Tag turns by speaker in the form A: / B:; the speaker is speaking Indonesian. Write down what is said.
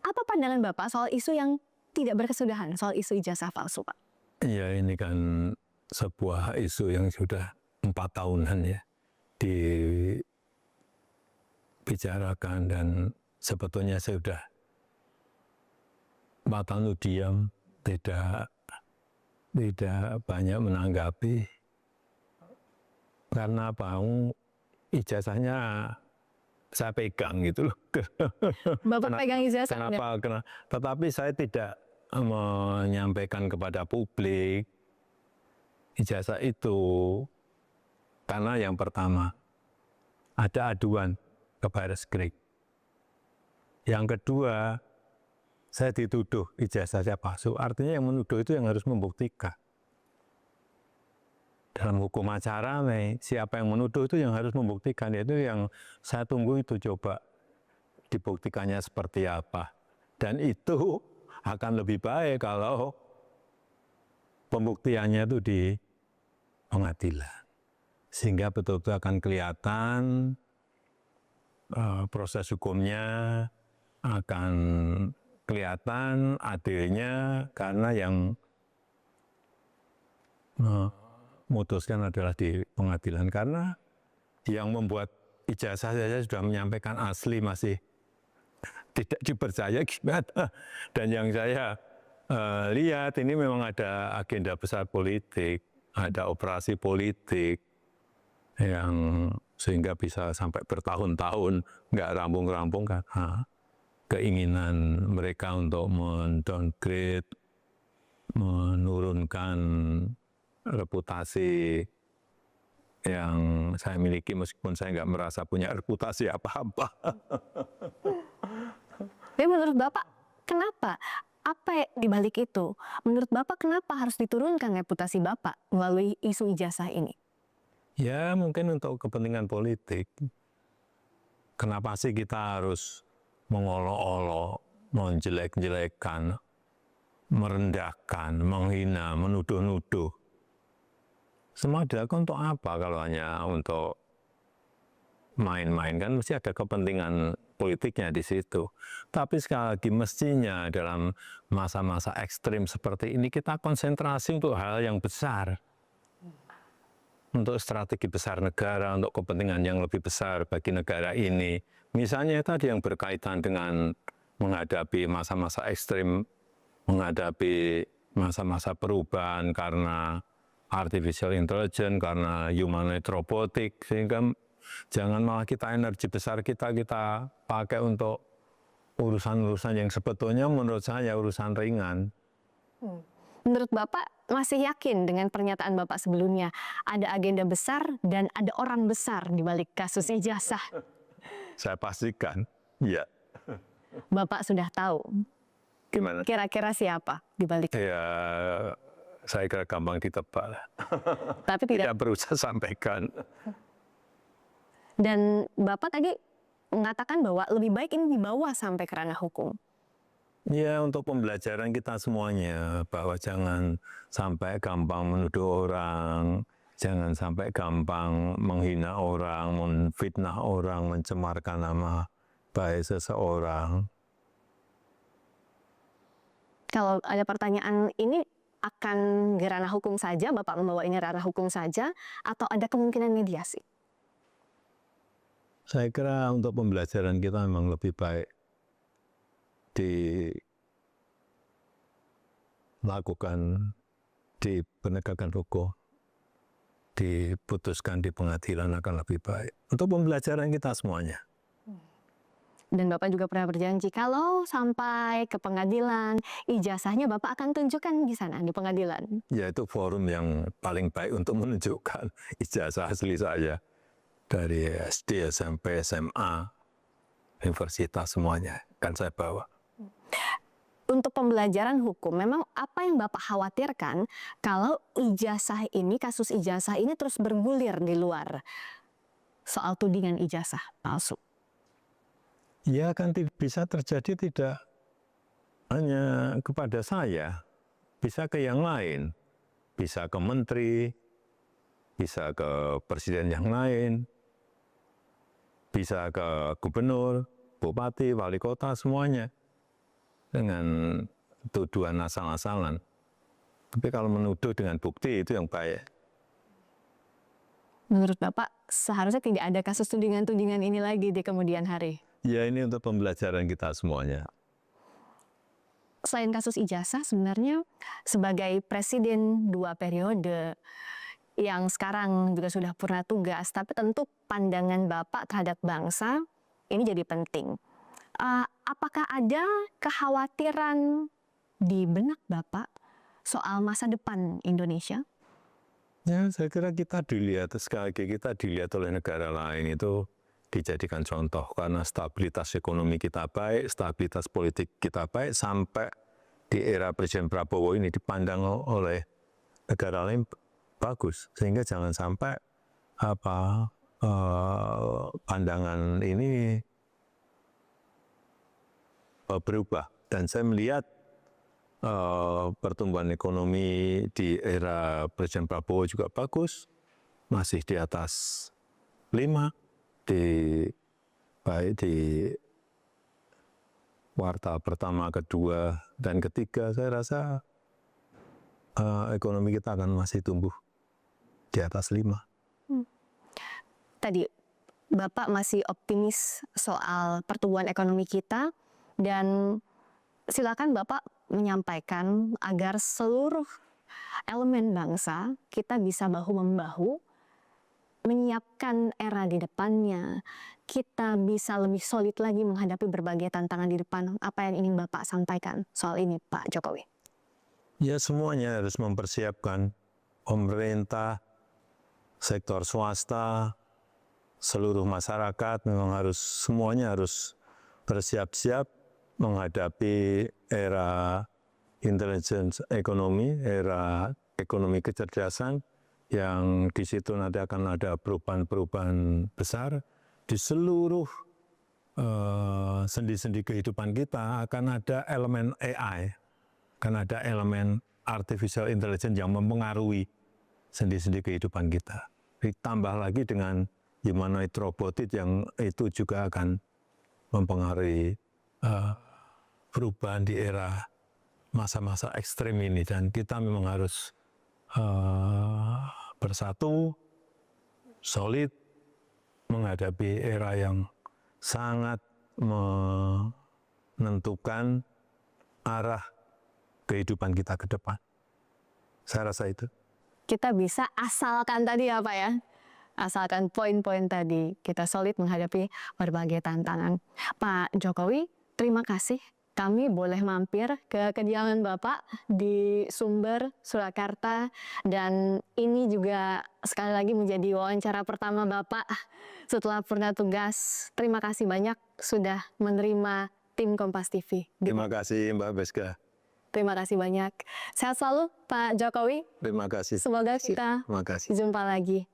A: Apa pandangan Bapak soal isu yang tidak berkesudahan, soal isu ijazah palsu, Pak?
B: Ya, ini kan sebuah isu yang sudah 4 tahunan ya dibicarakan, dan sebetulnya saya sudah 4 tahun itu diam, tidak banyak menanggapi. Karena apa? Ijazahnya saya pegang gitu loh.
A: Bapak pegang ijazah?
B: Kenapa? Tetapi saya tidak menyampaikan kepada publik ijazah itu, karena yang pertama ada aduan ke Barreskrim. Yang kedua, saya dituduh ijazah saya palsu. Artinya yang menuduh itu yang harus membuktikan. Dalam hukum acara nih, siapa yang menuduh itu yang harus membuktikan. Itu yang saya tunggu, itu coba dibuktikannya seperti apa. Dan itu akan lebih baik kalau pembuktiannya itu di pengadilan. Sehingga betul-betul akan kelihatan proses hukumnya, akan kelihatan adilnya, karena yang memutuskan adalah di pengadilan. Karena yang membuat ijazah saya sudah menyampaikan asli masih tidak dipercaya gimana. Dan yang saya lihat ini memang ada agenda besar politik, ada operasi politik yang sehingga bisa sampai bertahun-tahun nggak rampung-rampung, karena keinginan mereka untuk mendowngrade, menurunkan reputasi yang saya miliki, meskipun saya nggak merasa punya reputasi apa-apa.
A: Tapi menurut Bapak, kenapa? Apa di balik itu? Menurut Bapak, kenapa harus diturunkan reputasi Bapak melalui isu ijazah ini?
B: Ya, mungkin untuk kepentingan politik. Kenapa sih kita harus mengolok-olok, menjelek-jelekkan, merendahkan, menghina, menuduh-nuduh? Semua dilakukan untuk apa kalau hanya untuk main-main? Kan mesti ada kepentingan politiknya di situ. Tapi sekali lagi, mestinya dalam masa-masa ekstrim seperti ini kita konsentrasi untuk hal yang besar. Untuk strategi besar negara, untuk kepentingan yang lebih besar bagi negara ini. Misalnya tadi yang berkaitan dengan menghadapi masa-masa ekstrim, menghadapi masa-masa perubahan karena artificial intelligence, karena humanoid robotik, sehingga jangan malah kita energi besar kita pakai untuk urusan-urusan yang sebetulnya menurut saya urusan ringan.
A: Menurut Bapak, masih yakin dengan pernyataan Bapak sebelumnya, ada agenda besar dan ada orang besar di balik kasus ijazah?
B: Saya pastikan, ya.
A: Bapak sudah tahu.
B: Gimana?
A: Kira-kira siapa di balik?
B: Ya, saya kira gampang ditebak lah.
A: Tapi tidak
B: perlu saya sampaikan.
A: Dan Bapak tadi mengatakan bahwa lebih baik ini dibawa sampai ke ranah hukum.
B: Ya, untuk pembelajaran kita semuanya, bahwa jangan sampai gampang menuduh orang, jangan sampai gampang menghina orang, menfitnah orang, mencemarkan nama baik seseorang.
A: Kalau ada pertanyaan ini akan ke ranah hukum saja, Bapak membawa ini ranah hukum saja, atau ada kemungkinan mediasi?
B: Saya kira untuk pembelajaran kita memang lebih baik dilakukan di penegakan hukum, diputuskan di pengadilan akan lebih baik. Untuk pembelajaran kita semuanya.
A: Dan Bapak juga pernah berjanji kalau sampai ke pengadilan, ijazahnya Bapak akan tunjukkan di sana, di pengadilan.
B: Ya, itu forum yang paling baik untuk menunjukkan ijazah asli saya. Dari SD, SMP, SMA, universitas, semuanya kan saya bawa.
A: Untuk pembelajaran hukum, memang apa yang Bapak khawatirkan kalau ijazah ini, kasus ijazah ini terus bergulir di luar soal tudingan ijazah palsu?
B: Ya, kan bisa terjadi tidak hanya kepada saya, bisa ke yang lain, bisa ke menteri, bisa ke presiden yang lain, bisa ke gubernur, bupati, wali kota, semuanya. dengan tuduhan asal-asalan. Tapi kalau menuduh dengan bukti itu yang baik.
A: Menurut Bapak, seharusnya tidak ada kasus tudingan-tudingan ini lagi di kemudian hari.
B: Ya ini untuk pembelajaran kita semuanya.
A: Selain kasus ijazah, sebenarnya sebagai presiden 2 periode yang sekarang juga sudah purna tugas, tapi tentu pandangan Bapak terhadap bangsa ini jadi penting. Apakah ada kekhawatiran di benak Bapak soal masa depan Indonesia?
B: Ya, saya kira kita dilihat, sekali lagi kita dilihat oleh negara lain itu dijadikan contoh karena stabilitas ekonomi kita baik, stabilitas politik kita baik, sampai di era Presiden Prabowo ini dipandang oleh negara lain bagus. Sehingga jangan sampai pandangan ini berubah. Dan saya melihat pertumbuhan ekonomi di era Presiden Prabowo juga bagus, masih di atas 5, baik di kuartal pertama, kedua, dan ketiga. Saya rasa ekonomi kita akan masih tumbuh di atas 5.
A: Tadi Bapak masih optimis soal pertumbuhan ekonomi kita, dan silakan Bapak menyampaikan agar seluruh elemen bangsa kita bisa bahu-membahu menyiapkan era di depannya, kita bisa lebih solid lagi menghadapi berbagai tantangan di depan. Apa yang ingin Bapak sampaikan soal ini, Pak Jokowi?
B: Ya, semuanya harus mempersiapkan. Pemerintah, sektor swasta, seluruh masyarakat memang semuanya harus bersiap-siap menghadapi era intelligence ekonomi, era ekonomi kecerdasan, yang di situ nanti akan ada perubahan-perubahan besar di seluruh sendi-sendi kehidupan kita. Akan ada elemen AI, akan ada elemen artificial intelligence yang mempengaruhi sendi-sendi kehidupan kita. Ditambah lagi dengan humanoid robotik yang itu juga akan mempengaruhi perubahan di era masa-masa ekstrem ini, dan kita memang harus bersatu, solid, menghadapi era yang sangat menentukan arah kehidupan kita ke depan. Saya rasa itu.
A: Kita bisa asalkan tadi ya Pak ya, asalkan poin-poin tadi, kita solid menghadapi berbagai tantangan. Pak Jokowi, terima kasih. Kami boleh mampir ke kediaman Bapak di Sumber, Surakarta, dan ini juga sekali lagi menjadi wawancara pertama Bapak setelah purna tugas. Terima kasih banyak sudah menerima tim Kompas TV.
B: Terima kasih Mbak Beska.
A: Terima kasih banyak. Sehat selalu Pak Jokowi.
B: Terima kasih.
A: Semoga kita
B: Terima kasih.
A: jumpa lagi.